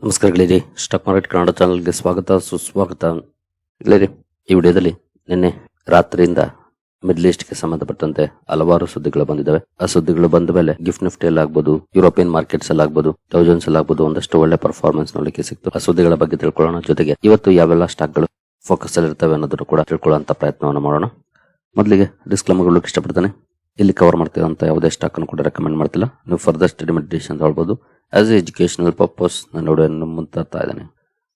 ನಮಸ್ಕಾರ ಗೆಳೆಯರಿ, stock market Kannada ಚಾನಲ್ಗೆ ಸ್ವಾಗತ ಸುಸ್ವಾಗತ. ಗೆಳೆಯರಿ, ಈ ವಿಡಿಯೋದಲ್ಲಿ ನಿನ್ನೆ ರಾತ್ರಿಯಿಂದ ಮಿಡ್ಲ್ ಈಸ್ಟ್ಗೆ ಸಂಬಂಧಪಟ್ಟಂತೆ ಹಲವಾರು ಸುದ್ದಿಗಳು ಬಂದಿದ್ದಾವೆ. ಆ ಸುದ್ದಿಗಳು ಬಂದ ಮೇಲೆ ಗಿಫ್ಟ್ ನಿಫ್ಟಿಯಲ್ಲಿ ಆಗ್ಬೋದು, ಯುರೋಪಿಯನ್ ಮಾರ್ಕೆಟ್ಸ್ ಅಲ್ಲಿ ಆಗ್ಬೋದು, ಡೌಜನ್ಸ್ ಅಲ್ಲಿ ಆಗ್ಬೋದು ಒಂದಷ್ಟು ಒಳ್ಳೆ ಪರ್ಫಾರ್ಮೆನ್ಸ್ ನೋಡಲಿಕ್ಕೆ ಸಿಕ್ತು. ಆ ಸುದ್ದಿಗಳ ಬಗ್ಗೆ ತಿಳ್ಕೊಳ್ಳೋಣ. ಜೊತೆಗೆ ಇವತ್ತು ಯಾವೆಲ್ಲ ಸ್ಟಾಕ್ಗಳು ಫೋಕಸ್ ಅಲ್ಲಿ ಇರ್ತವೆ ಅನ್ನೋದನ್ನು ಕೂಡ ತಿಳ್ಕೊಳ್ಳುವಂತ ಪ್ರಯತ್ನವನ್ನು ಮಾಡೋಣ. ಮೊದಲಿಗೆ ಡಿಸ್ಕ್ಲೇಮರ್ ಇಷ್ಟಪಡ್ತಾನೆ. ಇಲ್ಲಿ ಕವರ್ ಮಾಡ್ತಿರೋಂತ ಯಾವುದೇ ಸ್ಟಾಕ್ ಅನ್ನು ಕೂಡ ರೆಕಮೆಂಡ್ ಮಾಡ್ತಿಲ್ಲ. ನೀವು ಫರ್ದರ್ ಸ್ಟಡಿ ಮೆಡಿಟೇಷನ್ ಹೇಳ್ಬೋದು. ಆಸ್ ಎ ಎಜುಕೇಶನಲ್ ಪರ್ಪಸ್ ನಾನು ವಿಡಿಯೋವನ್ನು ಮುಂತಾಗ್ತಾ ಇದ್ದೇನೆ.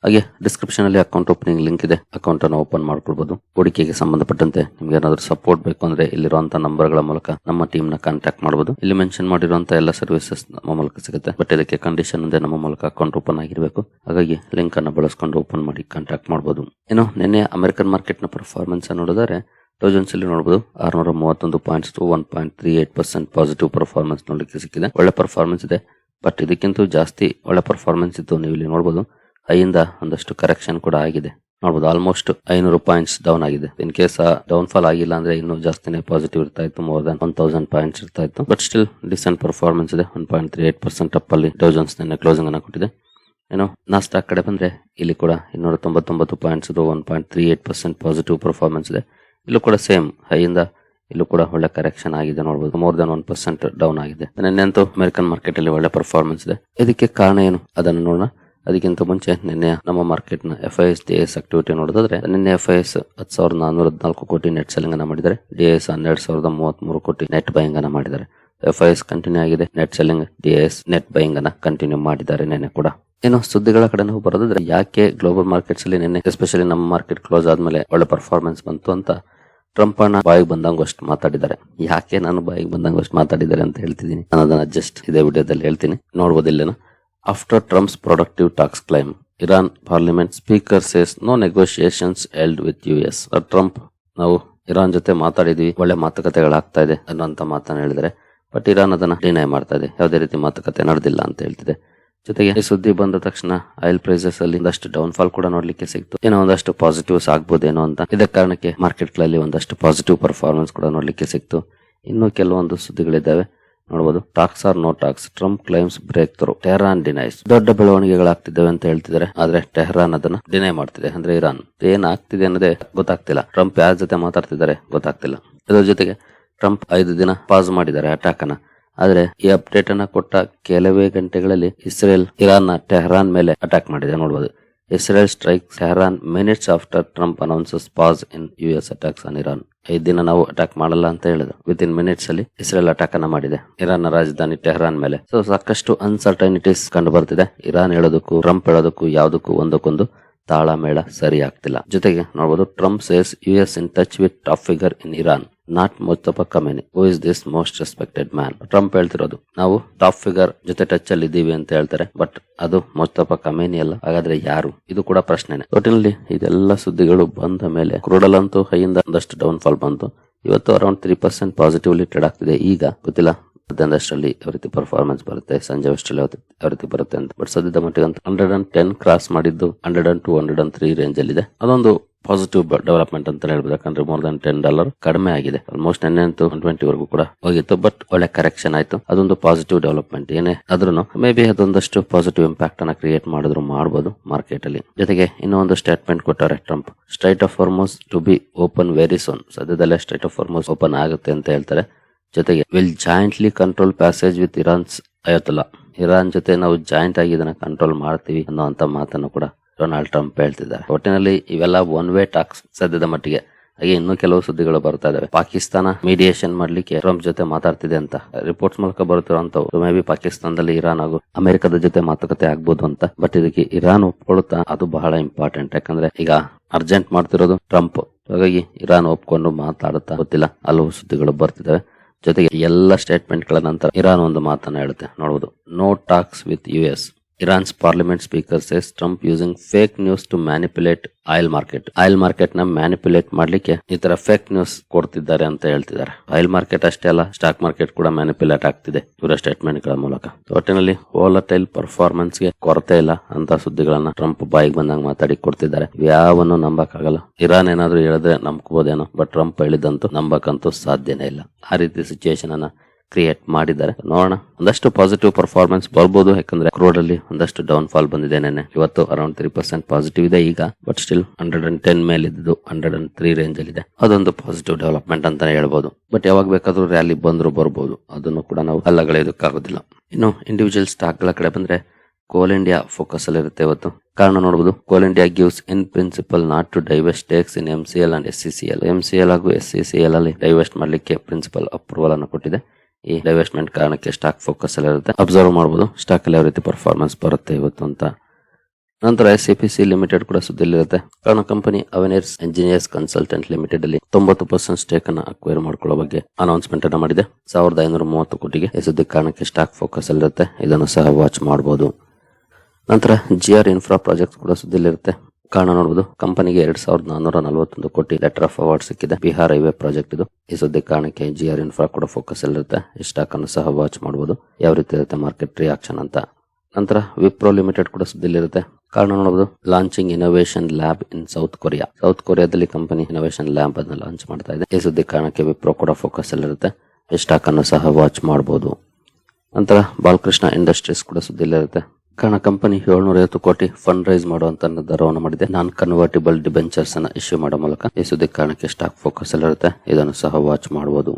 ಹಾಗೆ ಡಿಸ್ಕ್ರಿಪ್ಷನ್ ಅಲ್ಲಿ ಅಕೌಂಟ್ ಓಪನಿಂಗ್ ಲಿಂಕ್ ಇದೆ, ಅಕೌಂಟ್ ಅನ್ನು ಓಪನ್ ಮಾಡ್ಕೊಳ್ಬಹುದು. ಹೂಡಿಕೆಗೆ ಸಂಬಂಧಪಟ್ಟಂತೆ ನಿಮ್ಗೆ ಏನಾದ್ರು ಸಪೋರ್ಟ್ ಬೇಕು ಅಂದ್ರೆ ಇಲ್ಲಿರುವಂತಹ ನಂಬರ್ ಗಳ ಮೂಲಕ ನಮ್ಮ ಟೀಮ್ ನ ಕಾಂಟ್ಯಾಕ್ಟ್ ಮಾಡಬಹುದು. ಇಲ್ಲಿ ಮೆನ್ಷನ್ ಮಾಡಿರುವಂತಹ ಎಲ್ಲ ಸರ್ವಿಸಸ್ ನಮ್ಮ ಮೂಲಕ ಸಿಗುತ್ತೆ. ಬಟ್ ಇದಕ್ಕೆ ಕಂಡೀಷನ್ ಅಂದ್ರೆ ನಮ್ಮ ಮೂಲಕ ಅಕೌಂಟ್ ಓಪನ್ ಆಗಿರಬೇಕು. ಹಾಗಾಗಿ ಲಿಂಕ್ ಅನ್ನು ಬಳಸ್ಕೊಂಡು ಓಪನ್ ಮಾಡಿ ಕಾಂಟ್ಯಾಕ್ಟ್ ಮಾಡಬಹುದು. ಇನ್ನು ನಿನ್ನೆ ಅಮೆರಿಕನ್ ಮಾರ್ಕೆಟ್ ನ ಪರ್ಫಾರ್ಮೆನ್ಸ್ ನೋಡಿದರೆ ಡೌಜನ್ಸ್ ಅಲ್ಲಿ ನೋಡಬಹುದು 631 ಪಾಯಿಂಟ್ಸ್ 1.38% ಪಾಸಿಟಿವ್ ಪರ್ಫಾರ್ಮೆನ್ಸ್ ನೋಡಲಿಕ್ಕೆ ಸಿಕ್ಕಿದೆ. ಒಳ್ಳೆ ಪರ್ಫಾರ್ಮೆನ್ಸ್ ಇದೆ. ಬಟ್ ಇದಕ್ಕಿಂತ ಜಾಸ್ತಿ ಒಳ್ಳೆ ಪರ್ಫಾರ್ಮೆನ್ಸ್ ಇತ್ತು. ನೀವು ಇಲ್ಲಿ ನೋಡಬಹುದು ಹೈಯಿಂದ ಒಂದಷ್ಟು ಕರೆಕ್ಷನ್ ಕೂಡ ಆಗಿದೆ. ನೋಡಬಹುದು ಆಲ್ಮೋಸ್ಟ್ 500 ಪಾಯಿಂಟ್ಸ್ ಡೌನ್ ಆಗಿದೆ. ಇನ್ ಕೇಸ್ ಡೌನ್ ಫಾಲ್ ಆಗಿಲ್ಲ ಅಂದ್ರೆ ಇನ್ನೂ ಜಾಸ್ತಿನೇ ಪಾಸಿಟಿವ್ ಇರ್ತಾ ಇತ್ತು. ಮೋರ್ ದನ್ 1000 ಪಾಯಿಂಟ್ಸ್ ಇರ್ತಾ ಇತ್ತು. ಬಟ್ ಸ್ಟಿಲ್ ಡಿಸೆಂಟ್ ಪರ್ಫಾರ್ಮೆನ್ಸ್ ಇದೆ. 1.38% ಅಪ್ ಅಲ್ಲಿ ಡೌಜನ್ಸ್ ನಿನ್ನೆ ಕ್ಲೋಸಿಂಗ್ ಅನ್ನು ಕೊಟ್ಟಿದೆ. ಏನು ನಾಸ್ಟಾಕ್ ಕಡೆ ಬಂದ್ರೆ ಇಲ್ಲಿ ಕೂಡ 299 ಪಾಯಿಂಟ್ಸ್ 1.38% ಪಾಸಿಟಿವ್ ಪರ್ಫಾರ್ಮೆನ್ಸ್ ಇದೆ. ಇಲ್ಲೂ ಕೂಡ ಸೇಮ್ ಹೈಯಿಂದ ಇಲ್ಲೂ ಕೂಡ ಒಳ್ಳೆ ಕರೆಕ್ಷನ್ ಆಗಿದೆ. ನೋಡಬಹುದು ಮೋರ್ ದನ್ 1% ಡೌನ್ ಆಗಿದೆ. ನಿನ್ನೆಂತೂ ಅಮೆರಿಕನ್ ಮಾರ್ಕೆಟ್ ಅಲ್ಲಿ ಒಳ್ಳೆ ಪರ್ಫಾರ್ಮೆನ್ಸ್ ಇದೆ. ಇದಕ್ಕೆ ಕಾರಣ ಏನು ಅದನ್ನು ನೋಡೋಣ. ಅದಕ್ಕಿಂತ ಮುಂಚೆ ನಿನ್ನೆ ನಮ್ಮ ಮಾರ್ಕೆಟ್ ನ FIS DIS ಆಕ್ಟಿವಿಟಿ ನೋಡಿದ್ರೆ ನಿನ್ನೆ FIS 10,414 ಕೋಟಿ ನೆಟ್ ಸೆಲ್ಲಿಂಗ್ ಅನ್ನ ಮಾಡಿದ್ದಾರೆ. DIS 12,033 ಕೋಟಿ ನೆಟ್ ಬೈಯಿಂಗ್ ಅನ್ನ ಮಾಡಿದ್ದಾರೆ. FIS ಕಂಟಿನ್ಯೂ ಆಗಿದೆ. Net selling, DIS net buying ಅನ್ನ ಕಂಟಿನ್ಯೂ ಮಾಡಿದ್ದಾರೆ ನಿನ್ನೆ ಕೂಡ. ಏನು ಸುದ್ದಿಗಳ ಕಡೆ ನಾವು ಬರೋದಾದ್ರೆ ಯಾಕೆ ಗ್ಲೋಬಲ್ ಮಾರ್ಕೆಟ್ಸ್ ಅಲ್ಲಿ ನಿನ್ನೆ ಎಸ್ಪೆಷಲಿ ನಮ್ಮ ಮಾರ್ಕೆಟ್ ಕ್ಲೋಸ್ ಆದ್ಮೇಲೆ ಒಳ್ಳೆ ಪರ್ಫಾರ್ಮೆನ್ಸ್ ಬಂತು ಅಂತ ಟ್ರಂಪ್ ಅನ್ನ ಬಾಯಿಗೆ ಬಂದಂಗ ಅಷ್ಟು ಮಾತಾಡಿದ್ದಾರೆ. ಯಾಕೆ ನಾನು ಬಾಯಿಗೆ ಬಂದಂಗ ಅಷ್ಟು ಮಾತಾಡಿದ್ದಾರೆ ಅಂತ ಹೇಳ್ತಿದ್ದೀನಿ. ನಾನು ಅದನ್ನ ಜಸ್ಟ್ ಇದೇ ವಿಡಿಯೋದಲ್ಲಿ ಹೇಳ್ತೀನಿ, ನೋಡಬಹುದಿಲ್ಲೇನ. After Trump's productive talks claim, Iran parliament speaker says no negotiations held with US. Trump ನಾವು ಇರಾನ್ ಜೊತೆ ಮಾತಾಡಿದ್ವಿ, ಒಳ್ಳೆ ಮಾತುಕತೆಗಳಾಗ್ತಾ ಇದೆ ಅನ್ನೋಂತ ಮಾತನ್ನ ಹೇಳಿದರೆ, ಬಟ್ ಇರಾನ್ ಅದನ್ನ ಡಿನೈ ಮಾಡ್ತಾ ಇದೆ. ಯಾವುದೇ ರೀತಿ ಮಾತುಕತೆ ನಡೆದಿಲ್ಲ ಅಂತ ಹೇಳ್ತಿದೆ. ಜೊತೆಗೆ ಈ ಸುದ್ದಿ ಬಂದ ತಕ್ಷಣ ಆಯಿಲ್ ಪ್ರೈಸಸ್ ಅಲ್ಲಿ ಒಂದಷ್ಟು ಡೌನ್ ಫಾಲ್ ಕೂಡ ನೋಡ್ಲಿಕ್ಕೆ ಸಿಕ್ತು. ಏನೋ ಒಂದಷ್ಟು ಪಾಸಿಟಿವ್ಸ್ ಆಗ್ಬೋದೇನೋ ಅಂತ. ಇದ ಕಾರಣಕ್ಕೆ ಮಾರ್ಕೆಟ್ ಗಳಲ್ಲಿ ಒಂದಷ್ಟು ಪಾಸಿಟಿವ್ ಪರ್ಫಾರ್ಮೆನ್ಸ್ ಕೂಡ ನೋಡ್ಲಿಕ್ಕೆ ಸಿಕ್ತು. ಇನ್ನು ಕೆಲವೊಂದು ಸುದ್ದಿಗಳಿದ್ದಾವೆ ನೋಡಬಹುದು. Talks are no talks, Trump claims breakthrough, Tehran denies. ದೊಡ್ಡ ಬೆಳವಣಿಗೆಗಳಾಗ್ತಿದ್ದಾವೆ ಅಂತ ಹೇಳ್ತಿದ್ದಾರೆ. ಆದ್ರೆ ಟೆಹರಾನ್ ಅದನ್ನ ಡಿನೈ ಮಾಡ್ತಿದೆ. ಅಂದ್ರೆ ಇರಾನ್ ಏನ್ ಆಗ್ತಿದೆ ಅನ್ನೋದೇ ಗೊತ್ತಾಗ್ತಿಲ್ಲ. ಟ್ರಂಪ್ ಯಾರ ಜೊತೆ ಮಾತಾಡ್ತಿದ್ದಾರೆ ಗೊತ್ತಾಗ್ತಿಲ್ಲ. ಇದರ ಜೊತೆಗೆ ಟ್ರಂಪ್ 5 ದಿನ ಪಾಸ್ ಮಾಡಿದ್ದಾರೆ ಅಟ್ಯಾಕ್ ಅನ್ನ. ಆದ್ರೆ ಈ ಅಪ್ಡೇಟ್ ಅನ್ನ ಕೊಟ್ಟ ಕೆಲವೇ ಗಂಟೆಗಳಲ್ಲಿ ಇಸ್ರೇಲ್ ಇರಾನ್ ನ ಟೆಹರಾನ್ ಮೇಲೆ ಅಟ್ಯಾಕ್ ಮಾಡಿದೆ. ನೋಡಬಹುದು. Israel strike Tehran minutes after Trump announces pass in US attacks on Iran. 5 ದಿನ ನಾವು ಅಟ್ಯಾಕ್ ಮಾಡಲ್ಲ ಅಂತ ಹೇಳಿದ್ರು. ವಿತ್ ಮಿನಿಟ್ಸ್ ಅಲ್ಲಿ ಇಸ್ರೇಲ್ ಅಟ್ಯಾಕ್ ಅನ್ನ ಮಾಡಿದೆ ಇರಾನ್ ನ ರಾಜಧಾನಿ ಟೆಹರಾನ್ ಮೇಲೆ. ಸೊ ಸಾಕಷ್ಟು ಅನ್ಸರ್ಟೈನಿಟೀಸ್ ಕಂಡು ಬರ್ತಿದೆ. ಇರಾನ್ ಹೇಳೋದಕ್ಕೂ ಟ್ರಂಪ್ ಹೇಳೋದಕ್ಕೂ ಯಾವುದಕ್ಕೂ ಒಂದಕ್ಕೊಂದು ತಾಳಮೇಳ ಸರಿ ಆಗ್ತಿಲ್ಲ. ಜೊತೆಗೆ ನೋಡಬಹುದು Trump says US in touch with top figure in Iran, not Mustafa Khamenei, who is this most respected man. Trump ಹೇಳ್ತಿರೋದು ನಾವು ಟಾಪ್ ಫಿಗರ್ ಜೊತೆ ಟಚ್ ಅಲ್ಲಿ ಇದ್ದೀವಿ ಅಂತ ಹೇಳ್ತಾರೆ. ಬಟ್ ಅದು ಮುಸ್ತಫಾ ಖಮೇನಿ ಅಲ್ಲ. ಹಾಗಾದ್ರೆ ಯಾರು? ಇದು ಕೂಡ ಪ್ರಶ್ನೆನೆ. ಒಟ್ಟಿನಲ್ಲಿ ಇದೆಲ್ಲ ಸುದ್ದಿಗಳು ಬಂದ ಮೇಲೆ ಕ್ರೂಡಲ್ ಅಂತೂ ಹೈಯಿಂದ ಒಂದಷ್ಟು ಡೌನ್ ಫಾಲ್ ಬಂತು. ಇವತ್ತು ಅರೌಂಡ್ 3% ಪಾಸಿಟಿವ್ಲಿ ಟ್ರೇಡ್ ಆಗ್ತಿದೆ. ಈಗ ಗೊತ್ತಿಲ್ಲ ಮಧ್ಯಾಹ್ನದಷ್ಟರಲ್ಲಿ ಯಾವ ರೀತಿ ಪರ್ಫಾರ್ಮೆನ್ಸ್ ಬರುತ್ತೆ, ಸಂಜೆ ಅಷ್ಟರಲ್ಲಿ ಯಾವ ರೀತಿ ಬರುತ್ತೆ ಅಂತ. ಬಟ್ ಸದ್ಯದ ಮಟ್ಟಿಗೆ 110 ಕ್ರಾಸ್ ಮಾಡಿದ್ದು 102, 103 ರೇಂಜ್ ಅಲ್ಲಿ ಇದೆ. ಅದೊಂದು ಪಾಸಿಟಿವ್ ಡೆವಲಪ್ಮೆಂಟ್ ಅಂತ ಹೇಳ್ಬೋದು. ಯಾಕಂದ್ರೆ ಮೋರ್ ದನ್ $10 ಕಡಿಮೆ ಆಗಿದೆ. ಆಲ್ಮೋಸ್ಟ್ ನೆನ್ನೆಂತೂ 120 ವರೆಗೂ ಕೂಡ ಹೋಗಿತ್ತು. ಬಟ್ ಒಳ್ಳೆ ಕರೆಕ್ಷನ್ ಆಯ್ತು. ಅದೊಂದು ಪಾಸಿಟಿವ್ ಡೆವಲಪ್ಮೆಂಟ್. ಏನೇ ಆದ್ರೂ ಮೇ ಬಿ ಅದೊಂದಷ್ಟು ಪಾಸಿಟಿವ್ ಇಂಪ್ಯಾಕ್ಟ್ ಅನ್ನ ಕ್ರಿಯೇಟ್ ಮಾಡಿದ್ರು ಮಾಡಬಹುದು ಮಾರ್ಕೆಟ್ ಅಲ್ಲಿ. ಜೊತೆಗೆ ಇನ್ನೊಂದು ಸ್ಟೇಟ್ಮೆಂಟ್ ಕೊಟ್ಟಾರೆ Trump, strait of Hormuz to be open very soon. ಸದ್ಯದಲ್ಲೇ ಸ್ಟ್ರೈಟ್ ಆಫ್ ಹಾರ್ಮುಜ್ ಓಪನ್ ಆಗುತ್ತೆ ಅಂತ ಹೇಳ್ತಾರೆ. ಜೊತೆಗೆ will jointly control passage with Iran's Ayatollah. Iran ಜೊತೆ ನಾವು ಜಾಯಿಂಟ್ ಆಗಿ ಇದನ್ನ ಕಂಟ್ರೋಲ್ ಮಾಡ್ತೀವಿ ಅನ್ನೋಂತ ಮಾತನ್ನು ಕೂಡ ಡೊನಾಲ್ಡ್ ಟ್ರಂಪ್ ಹೇಳ್ತಿದ್ದಾರೆ. ಒಟ್ಟಿನಲ್ಲಿ ಇವೆಲ್ಲ ಒನ್ ವೇ ಟಾಕ್ಸ್ ಸದ್ಯದ ಮಟ್ಟಿಗೆ. ಹಾಗೆ ಇನ್ನೂ ಕೆಲವು ಸುದ್ದಿಗಳು ಬರ್ತಾ ಇದಾವೆ. ಪಾಕಿಸ್ತಾನ ಮೀಡಿಯೇಷನ್ ಮಾಡ್ಲಿಕ್ಕೆ ಟ್ರಂಪ್ ಜೊತೆ ಮಾತಾಡ್ತಿದೆ ಅಂತ ರಿಪೋರ್ಟ್ಸ್ ಮೂಲಕ ಬರುತ್ತಿರುವಂತವು. ಮೇ ಬಿ ಪಾಕಿಸ್ತಾನದಲ್ಲಿ ಇರಾನ್ ಹಾಗೂ ಅಮೆರಿಕದ ಜೊತೆ ಮಾತುಕತೆ ಆಗ್ಬೋದು ಅಂತ. ಬಟ್ ಇದಕ್ಕೆ ಇರಾನ್ ಒಪ್ಕೊಳ್ಳುತ್ತಾ ಅದು ಬಹಳ ಇಂಪಾರ್ಟೆಂಟ್. ಯಾಕಂದ್ರೆ ಈಗ ಅರ್ಜೆಂಟ್ ಮಾಡ್ತಿರೋದು ಟ್ರಂಪ್. ಹಾಗಾಗಿ ಇರಾನ್ ಒಪ್ಕೊಂಡು ಮಾತಾಡುತ್ತಾ ಗೊತ್ತಿಲ್ಲ ಹಲವು ಸುದ್ದಿಗಳು ಬರ್ತಿದಾವೆ. ಜೊತೆಗೆ ಎಲ್ಲ ಸ್ಟೇಟ್ಮೆಂಟ್ ಗಳ ನಂತರ ಇರಾನ್ ಒಂದು ಮಾತನ್ನ ಹೇಳುತ್ತೆ. ನೋಡಬಹುದು. No talks with US. Iran's parliament speaker says Trump using fake news to manipulate oil market. Oil market ನ ಮ್ಯಾನಿಪುಲೇಟ್ ಮಾಡ್ಲಿಕ್ಕೆ ಈ ತರ ಫೇಕ್ ನ್ಯೂಸ್ ಕೊಡ್ತಿದ್ದಾರೆ ಅಂತ ಹೇಳ್ತಿದ್ದಾರೆ. ಆಯಿಲ್ ಮಾರ್ಕೆಟ್ ಅಷ್ಟೇ ಅಲ್ಲ, ಸ್ಟಾಕ್ ಮಾರ್ಕೆಟ್ ಕೂಡ ಮ್ಯಾನಿಪುಲೇಟ್ ಆಗ್ತಿದೆ ಇವರ ಸ್ಟೇಟ್ಮೆಂಟ್ ಗಳ ಮೂಲಕ. ಒಟ್ಟಿನಲ್ಲಿ ವಾಲಟೈಲ್ ಪರ್ಫಾರ್ಮೆನ್ಸ್ ಗೆ ಕೊರತೆ ಇಲ್ಲ ಅಂತ ಸುದ್ದಿಗಳನ್ನ ಟ್ರಂಪ್ ಬಾಯಿಗೆ ಬಂದಂಗ ಮಾತಾಡಿ ಕೊಡ್ತಿದ್ದಾರೆ. ಯಾವನ್ನು ನಂಬಕ್ಕಾಗಲ್ಲ. ಇರಾನ್ ಏನಾದ್ರು ಹೇಳಿದ್ರೆ ನಂಬಬಹುದೇನೋ, ಬಟ್ ಟ್ರಂಪ್ ಹೇಳಿದಂತೂ ನಂಬಕಂತೂ ಸಾಧ್ಯನೇ ಇಲ್ಲ. ಆ ರೀತಿ ಸಿಚುಯೇಷನ್ ಅನ್ನ ಕ್ರಿಯೇಟ್ ಮಾಡಿದ್ದಾರೆ. ನೋಡೋಣ, ಒಂದಷ್ಟು ಪಾಸಿಟಿವ್ ಪರ್ಫಾರ್ಮೆನ್ಸ್ ಬರ್ಬೋದು. ಯಾಕಂದ್ರೆ ಕ್ರೂಡ್ ಅಲ್ಲಿ ಒಂದಷ್ಟು ಡೌನ್ ಫಾಲ್ ಬಂದಿದೆ. ನೆನ್ನೆ ಇವತ್ತು ಅರೌಂಡ್ 3% ಪಾಸಿಟಿವ್ ಇದೆ ಈಗ, ಬಟ್ ಸ್ಟಿಲ್ 110 ಮೇಲೆ ಇದ್ದು 103 ರೇಂಜ್ ಅಲ್ಲಿ ಇದೆ. ಅದೊಂದು ಪಾಸಿಟಿವ್ ಡೆವಲಪ್ಮೆಂಟ್ ಅಂತಾನೆ ಹೇಳ್ಬೋದು. ಬಟ್ ಯಾವಾಗ ಬೇಕಾದ್ರೂ ರ್ಯಾಲಿ ಬಂದ್ರು ಬರ್ಬೋದು, ಅದನ್ನು ಕೂಡ ನಾವು ಅಲ್ಲಗಳೆಯೋದಕ್ಕಾಗೋದಿಲ್ಲ. ಇನ್ನು ಇಂಡಿವಿಜುವಲ್ ಸ್ಟಾಕ್ ಗಳ ಕಡೆ ಬಂದ್ರೆ ಕೋಲ್ ಇಂಡಿಯಾ ಫೋಕಸ್ ಅಲ್ಲಿ ಇರುತ್ತೆ ಇವತ್ತು. ಕಾರಣ ನೋಡಬಹುದು, Coal India gives in principle not to divest stakes in MCL and SCCL. MCL ಹಾಗೂ SCCL ಅಲ್ಲಿ ಡೈವೆಸ್ಟ್ ಮಾಡ್ಲಿಕ್ಕೆ ಪ್ರಿನ್ಸಿಪಲ್ ಅಪ್ರೂವಲ್ ಅನ್ನು ಕೊಟ್ಟಿದೆ. ಈ ಡೈವೆಸ್ಟ್ಮೆಂಟ್ ಕಾರಣಕ್ಕೆ ಸ್ಟಾಕ್ ಫೋಕಸ್ ಅಲ್ಲಿ ಇರುತ್ತೆ. ಅಬ್ಸರ್ವ್ ಮಾಡಬಹುದು ಸ್ಟಾಕ್ ಅಲ್ಲಿ ಯಾವ ರೀತಿ ಪರ್ಫಾರ್ಮೆನ್ಸ್ ಬರುತ್ತೆ ಇವತ್ತು ಅಂತ. ನಂತರ SCPC ಲಿಮಿಟೆಡ್ ಕೂಡ ಸುದ್ದಿಲಿರುತ್ತೆ. ಕಾರಣ ಕಂಪನಿ ಅವೆನಿಯರ್ಸ್ ಎಂಜಿನಿಯರ್ಸ್ ಕನ್ಸಲ್ಟೆಂಟ್ ಲಿಮಿಟೆಡ್ ಅಲ್ಲಿ 90% ಸ್ಟೇಕ್ ಅನ್ನು ಅಕ್ವೈರ್ ಮಾಡ್ಕೊಳ್ಳೋ ಬಗ್ಗೆ ಅನೌನ್ಸ್ಮೆಂಟ್ ಅನ್ನು ಮಾಡಿದೆ. 1530 ಕೋಟಿಗೆ. ಈ ಸುದ್ದಿ ಕಾರಣಕ್ಕೆ ಸ್ಟಾಕ್ ಫೋಕಸ್ ಅಲ್ಲಿ ಇರುತ್ತೆ. ಇದನ್ನು ಸಹ ವಾಚ್ ಮಾಡಬಹುದು. ನಂತರ GR ಇನ್ಫ್ರಾ ಪ್ರಾಜೆಕ್ಟ್ ಕೂಡ ಸುದ್ದಿಲಿರುತ್ತೆ. ಕಾರಣ ನೋಡಬಹುದು, ಕಂಪನಿಗೆ 2441 ಕೋಟಿ ಲೆಟರ್ ಆಫ್ ಅವಾರ್ಡ್ ಸಿಕ್ಕಿದೆ. ಬಿಹಾರ್ ಹೈವೇ ಪ್ರಾಜೆಕ್ಟ್ ಇದು. ಈ ಸುದ್ದಿ ಕಾರಣಕ್ಕೆ GR ಇನ್ಫ್ರಾ ಕೂಡ ಫೋಕಸ್ ಅಲ್ಲಿರುತ್ತೆ. ಈ ಸ್ಟಾಕ್ ಅನ್ನು ಸಹ ವಾಚ್ ಮಾಡಬಹುದು, ಯಾವ ರೀತಿ ಇರುತ್ತೆ ಮಾರ್ಕೆಟ್ ರಿಯಾಕ್ಷನ್ ಅಂತ. ನಂತರ ವಿಪ್ರೋ ಲಿಮಿಟೆಡ್ ಕೂಡ ಸುದ್ದಿಲಿರುತ್ತೆ. ಕಾರಣ ನೋಡಬಹುದು, launching innovation lab in South Korea. South ಕೊರಿಯಾದಲ್ಲಿ ಕಂಪನಿ ಇನೋವೇಷನ್ ಲ್ಯಾಬ್ ಅನ್ನು ಲಾಂಚ್ ಮಾಡ್ತಾ ಇದೆ. ಈ ಸುದ್ದಿ ಕಾರಣಕ್ಕೆ ವಿಪ್ರೋ ಕೂಡ ಫೋಕಸ್ ಅಲ್ಲಿರುತ್ತೆ. ಈ ಸ್ಟಾಕ್ ಅನ್ನು ಸಹ ವಾಚ್ ಮಾಡಬಹುದು. ನಂತರ ಬಾಲಕೃಷ್ಣ ಇಂಡಸ್ಟ್ರೀಸ್ ಕೂಡ ಸುದ್ದಿಲಿರುತ್ತೆ. ಕಾರಣ ಕಂಪನಿ 750 ಕೋಟಿ ಫಂಡ್ ರೈಸ್ ಮಾಡುವಂತ ನಿರ್ಧಾರವನ್ನು ಮಾಡಿದೆ. ನಾನ್ ಕನ್ವರ್ಟಿಬಲ್ ಡಿಬೆಂಚರ್ಸ್ ಅನ್ನ ಇಶ್ಯೂ ಮಾಡೋ ಮೂಲಕ. ಈ ಸುದ್ದಿ ಕಾರಣಕ್ಕೆ ಸ್ಟಾಕ್ ಫೋಕಸ್ ಅಲ್ಲಿರುತ್ತೆ. ಇದನ್ನು ಸಹ ವಾಚ್ ಮಾಡಬಹುದು.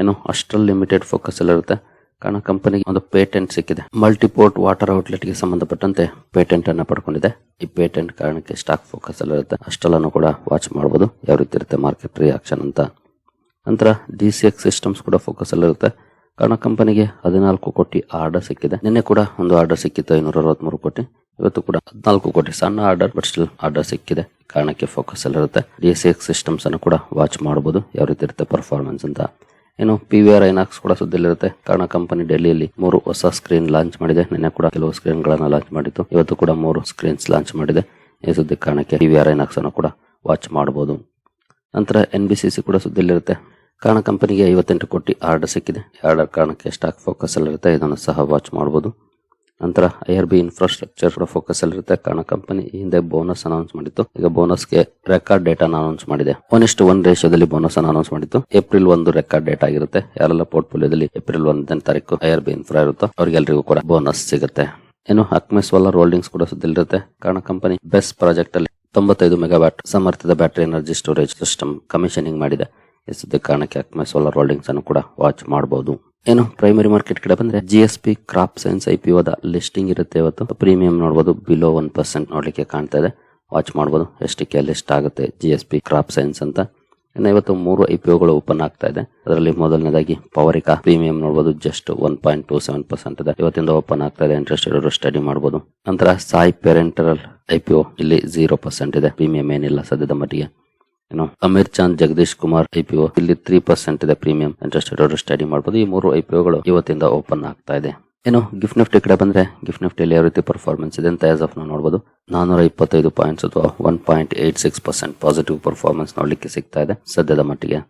ಏನು ಅಸ್ಟ್ರಲ್ ಲಿಮಿಟೆಡ್ ಫೋಕಸ್ ಅಲ್ಲಿರುತ್ತೆ. ಕಾರಣ ಕಂಪನಿಗೆ ಒಂದು ಪೇಟೆಂಟ್ ಸಿಕ್ಕಿದೆ. ಮಲ್ಟಿಪೋರ್ಟ್ ವಾಟರ್ ಔಟ್ಲೆಟ್ ಗೆ ಸಂಬಂಧಪಟ್ಟಂತೆ ಪೇಟೆಂಟ್ ಅನ್ನ ಪಡ್ಕೊಂಡಿದೆ. ಈ ಪೇಟೆಂಟ್ ಕಾರಣಕ್ಕೆ ಸ್ಟಾಕ್ ಫೋಕಸ್ ಅಲ್ಲಿರುತ್ತೆ. ಅಸ್ಟ್ರಲ್ ಅನ್ನು ಕೂಡ ವಾಚ್ ಮಾಡಬಹುದು, ಯಾವ ರೀತಿ ಇರುತ್ತೆ ಮಾರ್ಕೆಟ್ ರಿಯಾಕ್ಷನ್ ಅಂತ. ನಂತರ DCX ಸಿಸ್ಟಮ್ಸ್ ಕೂಡ ಫೋಕಸ್ ಅಲ್ಲಿರುತ್ತೆ. ಕಾರಣ ಕಂಪನಿಗೆ 14 ಕೋಟಿ ಆರ್ಡರ್ ಸಿಕ್ಕಿದೆ. ನಿನ್ನೆ ಕೂಡ ಒಂದು ಆರ್ಡರ್ ಸಿಕ್ಕಿತ್ತು 563 ಕೋಟಿ. ಇವತ್ತು ಕೂಡ 14 ಕೋಟಿ ಸಣ್ಣ ಆರ್ಡರ್, ಬಟ್ ಸ್ಟಿಲ್ ಆರ್ಡರ್ ಸಿಕ್ಕಿದೆ. ಕಾರಣಕ್ಕೆ ಫೋಕಸ್ ಅಲ್ಲಿರುತ್ತೆ. DCX ಸಿಸ್ಟಮ್ಸ್ ಅನ್ನು ಕೂಡ ವಾಚ್ ಮಾಡಬಹುದು, ಯಾವ ರೀತಿ ಇರುತ್ತೆ ಪರ್ಫಾರ್ಮೆನ್ಸ್ ಅಂತ. ಏನು PVR ಐನಾಕ್ಸ್ ಕೂಡ ಸುದ್ದಿಲಿರುತ್ತೆ. ಕಾರಣ ಕಂಪನಿ ಡೆಲ್ಲಿಯಲ್ಲಿ 3 ಹೊಸ ಸ್ಕ್ರೀನ್ ಲಾಂಚ್ ಮಾಡಿದೆ. ನಿನ್ನೆ ಕೂಡ ಕೆಲವು ಸ್ಕ್ರೀನ್ ಗಳನ್ನ ಲಾಂಚ್ ಮಾಡಿತ್ತು. ಇವತ್ತು ಕೂಡ 3 ಸ್ಕ್ರೀನ್ಸ್ ಲಾಂಚ್ ಮಾಡಿದೆ. ಈ ಸುದ್ದಿ ಕಾರಣಕ್ಕೆ PVR ಐನಾಕ್ಸ್ ಅನ್ನು ಕೂಡ ವಾಚ್ ಮಾಡಬಹುದು. ನಂತರ NBCC ಕೂಡ ಸುದ್ದಿಲಿರುತ್ತೆ. ಕಾರಣ ಕಂಪನಿಗೆ 58 ಕೋಟಿ ಆರ್ಡರ್ ಸಿಕ್ಕಿದೆ. ಆರ್ಡರ್ ಕಾರಣಕ್ಕೆ ಸ್ಟಾಕ್ ಫೋಕಸ್ ಅಲ್ಲಿರುತ್ತೆ. ಇದನ್ನು ಸಹ ವಾಚ್ ಮಾಡಬಹುದು. ನಂತರ IRB ಇನ್ಫ್ರಾಸ್ಟ್ರಕ್ಚರ್ ಕೂಡ ಫೋಕಸ್ ಅಲ್ಲಿರುತ್ತೆ. ಕಾರಣ ಕಂಪನಿ ಹಿಂದೆ ಬೋನಸ್ ಅನೌನ್ಸ್ ಮಾಡಿತ್ತು. ಈಗ ಬೋನಸ್ಗೆ ರೆಕಾರ್ಡ್ ಡೇಟಾ ಅನೌನ್ಸ್ ಮಾಡಿದೆ. 1:1 ರೇಷಿಯೋದಲ್ಲಿ ಬೋನಸ್ ಅನೌನ್ಸ್ ಮಾಡಿತ್ತು. ಏಪ್ರಿಲ್ 1 ರೆಕಾರ್ಡ್ ಡೇಟ್ ಆಗಿರುತ್ತೆ. ಯಾರೆಲ್ಲ ಪೋರ್ಟ್ಫೋಲಿಯೋದಲ್ಲಿ ಏಪ್ರಿಲ್ 1ನೇ ತಾರೀಕು IRB ಇನ್ಫ್ರಾ ಇರುತ್ತೋ ಅವರಿಗೆಲ್ಲರಿಗೂ ಕೂಡ ಬೋನಸ್ ಸಿಗುತ್ತೆ. ಏನು ಅಕ್ಮೆ ಸೋಲಾರ್ ಹೋಲ್ಡಿಂಗ್ಸ್ ಕೂಡ ಸುದ್ದಿಲಿರುತ್ತೆ. ಕಾರಣ ಕಂಪನಿ ಬೆಸ್ಟ್ ಪ್ರಾಜೆಕ್ಟ್ ಅಲ್ಲಿ 95 ಮೆಗಾವ್ಯಾಟ್ ಸಾಮರ್ಥ್ಯದ battery energy storage system commissioning ಮಾಡಿದೆ. ಈ ಸುದ್ದಿ ಕಾರಣಕ್ಕೆ ಅಕ್ಮೆ ಸೋಲಾರ್ ಹೋಲ್ಡಿಂಗ್ಸ್ ಅನ್ನು ಕೂಡ ವಾಚ್ ಮಾಡಬಹುದು. ಏನು ಪ್ರೈಮರಿ ಮಾರ್ಕೆಟ್ ಕಡೆ ಬಂದ್ರೆ GSP crop science IPO the listing ಇರುತ್ತೆ ಇವತ್ತು. ಪ್ರೀಮಿಯಂ ನೋಡಬಹುದು ಬಿಲೋ 1% ನೋಡ್ಲಿಕ್ಕೆ ಕಾಣ್ತಾ ಇದೆ. ವಾಚ್ ಮಾಡಬಹುದು ಎಷ್ಟಕ್ಕೆ ಲಿಸ್ಟ್ ಆಗುತ್ತೆ GSP ಕ್ರಾಪ್ ಸೈನ್ಸ್ ಅಂತ. ಇನ್ನು ಇವತ್ತು 3 IPOಗಳು ಓಪನ್ ಆಗ್ತಾ ಇದೆ. ಅದರಲ್ಲಿ ಮೊದಲನೇದಾಗಿ ಪವರಿಕಾ ಪ್ರೀಮಿಯಂ ನೋಡಬಹುದು ಜಸ್ಟ್ 1.27% ಇದೆ. ಇವತ್ತಿಂದ ಓಪನ್ ಆಗ್ತಾ ಇದೆ. ಇಂಟ್ರೆಸ್ಟ್ ಇರೋರು ಸ್ಟಡಿ ಮಾಡಬಹುದು. ನಂತರ ಸಾಯಿ ಪೇರೆಂಟರಲ್ IPO ಇಲ್ಲಿ 0% ಇದೆ. ಪ್ರೀಮಿಯಂ ಏನಿಲ್ಲ ಸದ್ಯದ ಮಟ್ಟಿಗೆ. ಏನು ಅಮೀರ್ ಚಾಂದ್ ಜಗದೀಶ್ ಕುಮಾರ್ IPO ಇಲ್ಲಿ 3% ಇದೆ ಪ್ರೀಮಿಯಂ. ಇಂಟ್ರೆಸ್ಟ್ ಇರೋರು ಸ್ಟಡಿ ಮಾಡಬಹುದು. ಈ 3 IPOಗಳು ಇವತ್ತಿಂದ ಓಪನ್ ಆಗ್ತಾ ಇದೆ. ಏನು ಗಿಫ್ಟ್ ನಿಫ್ಟಿ ಕಡೆ ಬಂದ್ರೆ ಗಿಫ್ಟ್ ನಿಫ್ಟಿಯಲ್ಲಿ ಯಾವ ರೀತಿ ಪರ್ಫಾರ್ಮೆನ್ಸ್ ಇದೆ ಅಂತ ಆಸ್ ಆಫ್ ನಾವು ನೋಡಬಹುದು. 425 ಪಾಯಿಂಟ್ಸ್ ಅಥವಾ 1.86% ಪಾಸಿಟಿವ್ ಪರ್ಫಾರ್ಮೆನ್ಸ್ ನೋಡ್ಲಿಕ್ಕೆ ಸಿಗ್ತಾ ಇದೆ ಸದ್ಯದ ಮಟ್ಟಿಗೆ.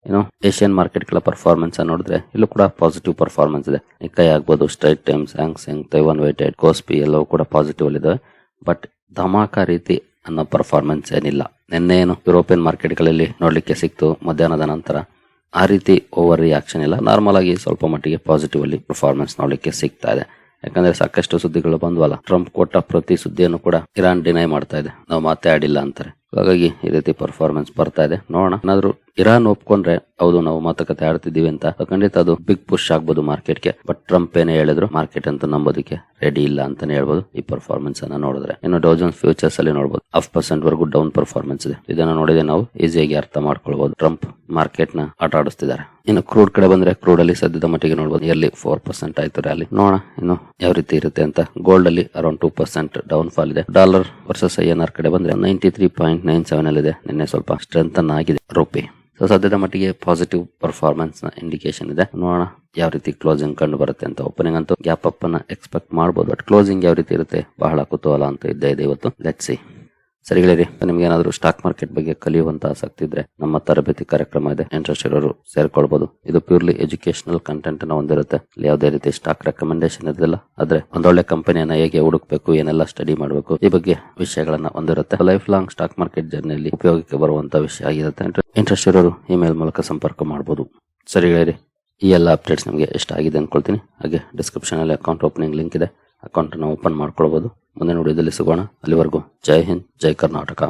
ಏನು ಏಷ್ಯನ್ ಮಾರ್ಕೆಟ್ ಗಳ ಪರ್ಫಾರ್ಮೆನ್ಸ್ ನೋಡಿದ್ರೆ ಇಲ್ಲೂ ಕೂಡ ಪಾಸಿಟಿವ್ ಪರ್ಫಾರ್ಮೆನ್ಸ್ ಇದೆ. ನಿಕ್ಕೈ ಆಗ್ಬೋದು, ಸ್ಟ್ರೈಟ್ ಟೈಮ್ಸ್, ಹ್ಯಾಂಗ್ಸೆಂಗ್, ತೈವಾನ್ ವೇಟೆಡ್, ಕೋಸ್ಪಿ ಎಲ್ಲವೂ ಕೂಡ ಪಾಸಿಟಿವ್ ಅಲ್ಲಿ ಇದಾವೆ. ಬಟ್ ಧಮಾಕ ರೀತಿ ಅನ್ನೋ ಪರ್ಫಾರ್ಮೆನ್ಸ್ ಏನಿಲ್ಲ. ನಿನ್ನೆ ಏನು ಯುರೋಪಿಯನ್ ಮಾರ್ಕೆಟ್ ಗಳಲ್ಲಿ ನೋಡ್ಲಿಕ್ಕೆ ಸಿಕ್ತು ಮಧ್ಯಾಹ್ನದ ನಂತರ, ಆ ರೀತಿ ಓವರ್ ರಿಯಾಕ್ಷನ್ ಇಲ್ಲ. ನಾರ್ಮಲ್ ಆಗಿ ಸ್ವಲ್ಪ ಮಟ್ಟಿಗೆ ಪಾಸಿಟಿವ್ ಅಲ್ಲಿ ಪರ್ಫಾರ್ಮೆನ್ಸ್ ನೋಡ್ಲಿಕ್ಕೆ ಸಿಗ್ತಾ ಇದೆ. ಯಾಕಂದ್ರೆ ಸಾಕಷ್ಟು ಸುದ್ದಿಗಳು ಬಂದ್ವಲ್ಲ. ಟ್ರಂಪ್ ಕೊಟ್ಟ ಪ್ರತಿ ಸುದ್ದಿಯನ್ನು ಕೂಡ ಇರಾನ್ ಡಿನೈ ಮಾಡ್ತಾ ಇದೆ, ನಾವು ಮಾತಾಡಿಲ್ಲ ಅಂತಾರೆ. ಹಾಗಾಗಿ ಈ ರೀತಿ ಪರ್ಫಾರ್ಮೆನ್ಸ್ ಬರ್ತಾ ಇದೆ. ನೋಡೋಣ, ಏನಾದ್ರು ಇರಾನ್ ಒಪ್ಕೊಂಡ್ರೆ ಹೌದು ನಾವು ಮಾತುಕತೆ ಆಡ್ತಿದೀವಿ ಅಂತ ಖಂಡಿತ ಅದು ಬಿಗ್ ಪುಷ್ ಆಗ್ಬೋದು ಮಾರ್ಕೆಟ್ಗೆ. ಬಟ್ ಟ್ರಂಪ್ ಏನೇ ಹೇಳಿದ್ರು ಮಾರ್ಕೆಟ್ ಅಂತ ನಂಬೋದಕ್ಕೆ ರೆಡಿ ಇಲ್ಲ ಅಂತಾನೆ ಹೇಳ್ಬೋದು ಈ ಪರ್ಫಾರ್ಮೆನ್ಸ್ ಅನ್ನ ನೋಡಿದ್ರೆ. ಇನ್ನು ಡೌ ಜೋನ್ಸ್ ಫ್ಯೂಚರ್ಸ್ ಅಲ್ಲಿ ನೋಡಬಹುದು 0.5% ವರೆಗೂ ಡೌನ್ ಪರ್ಫಾರ್ಮೆನ್ಸ್ ಇದೆ. ಇದನ್ನ ನೋಡಿದ್ರೆ ನಾವು ಈಸಿಯಾಗಿ ಅರ್ಥ ಮಾಡ್ಕೊಳ್ಬಹುದು ಟ್ರಂಪ್ ಮಾರ್ಕೆಟ್ ನ ಆಟ ಆಡಿಸ್ತಿದ್ದಾರೆ. ಇನ್ನು ಕ್ರೂಡ್ ಕಡೆ ಬಂದ್ರೆ ಕ್ರೂಡ್ ಅಲ್ಲಿ ಸದ್ಯದ ಮಟ್ಟಿಗೆ ನೋಡಬಹುದು ಇಯರ್ಲಿ 4% ಆಯ್ತು ರ್ಯಾಲಿ. ನೋಡೋಣ ಇನ್ನು ಯಾವ ರೀತಿ ಇರುತ್ತೆ ಅಂತ. ಗೋಲ್ಡ್ ಅಲ್ಲಿ ಅರೌಂಡ್ 2% ಡೌನ್ ಫಾಲ್ ಇದೆ. ಡಾಲರ್ ವರ್ಸಸ್ INR ಕಡೆ ಬಂದ್ರೆ 93.97 ಅಲ್ಲಿ ಇದೆ. ನಿನ್ನೆ ಸ್ವಲ್ಪ ಸ್ಟ್ರೆಂತ್ ಆಗಿದೆ ರೂಪಿ. ಸೊ ಸದ್ಯದ ಮಟ್ಟಿಗೆ ಪಾಸಿಟಿವ್ ಪರ್ಫಾರ್ಮೆನ್ಸ್ ನ ಇಂಡಿಕೇಶನ್ ಇದೆ. ನೋಡೋಣ ಯಾವ ರೀತಿ ಕ್ಲೋಸಿಂಗ್ ಕಂಡು ಬರುತ್ತೆ ಅಂತ. ಓಪನಿಂಗ್ ಅಂತೂ ಗ್ಯಾಪ್ ಅಪ್ ಅನ್ನ ಎಕ್ಸ್ಪೆಕ್ಟ್ ಮಾಡಬಹುದು. ಬಟ್ ಕ್ಲೋಸಿಂಗ್ ಯಾವ ರೀತಿ ಇರುತ್ತೆ ಬಹಳ ಕುತೂಹಲ ಅಂತ ಇದ್ದೇ ಇದೆ ಇವತ್ತು. Let's see. ಸರಿಗಳಿರಿ, ನಿಮ್ಗೆ ಏನಾದ್ರು ಸ್ಟಾಕ್ ಮಾರ್ಕೆಟ್ ಬಗ್ಗೆ ಕಲಿಯುವಂತ ಆಸಕ್ತಿ ಇದ್ರೆ ನಮ್ಮ ತರಬೇತಿ ಕಾರ್ಯಕ್ರಮ ಇದೆ. ಇಂಟ್ರೆಸ್ಟ್ ಇರೋರು ಸೇರ್ಕೊಳ್ಬಹುದು. ಇದು ಪ್ಯೂರ್ಲಿ ಎಜುಕೇಶನಲ್ ಕಂಟೆಂಟ್ ಅನ್ನ ಹೊಂದಿರುತ್ತೆ. ಯಾವುದೇ ರೀತಿ ಸ್ಟಾಕ್ ರೆಕಮೆಂಡೇಶನ್ ಇರೋದಿಲ್ಲ. ಆದ್ರೆ ಒಂದೊಳ್ಳೆ ಕಂಪನಿಯನ್ನ ಹೇಗೆ ಹುಡುಕ್ಬೇಕು, ಏನೆಲ್ಲ ಸ್ಟಡಿ ಮಾಡಬೇಕು, ಈ ಬಗ್ಗೆ ವಿಷಯಗಳನ್ನ ಹೊಂದಿರುತ್ತೆ. ಲೈಫ್ ಲಾಂಗ್ ಸ್ಟಾಕ್ ಮಾರ್ಕೆಟ್ ಜರ್ನಿಯಲ್ಲಿ ಉಪಯೋಗಕ್ಕೆ ಬರುವಂತ ವಿಷಯ ಆಗಿರುತ್ತೆ. ಇಂಟ್ರೆಸ್ಟ್ ಇರೋರು ಇಮೇಲ್ ಮೂಲಕ ಸಂಪರ್ಕ ಮಾಡಬಹುದು. ಸರಿಗಳಿರಿ, ಈ ಎಲ್ಲ ಅಪ್ಡೇಟ್ಸ್ ನಿಮಗೆ ಇಷ್ಟ ಆಗಿದೆ ಅನ್ಕೊಳ್ತೀನಿ. ಹಾಗೆ ಡಿಸ್ಕ್ರಿಪ್ಷನ್ ಅಲ್ಲಿ ಅಕೌಂಟ್ ಓಪನಿಂಗ್ ಲಿಂಕ್ ಇದೆ, ಅಕೌಂಟ್ ಅನ್ನು ಓಪನ್ ಮಾಡ್ಕೊಳ್ಬಹುದು. ಮುಂದಿನ ವಿಡಿಯೋದಲ್ಲಿ ಸಿಗೋಣ. ಅಲ್ಲಿವರೆಗೂ ಜೈ ಹಿಂದ್, ಜೈ ಕರ್ನಾಟಕ.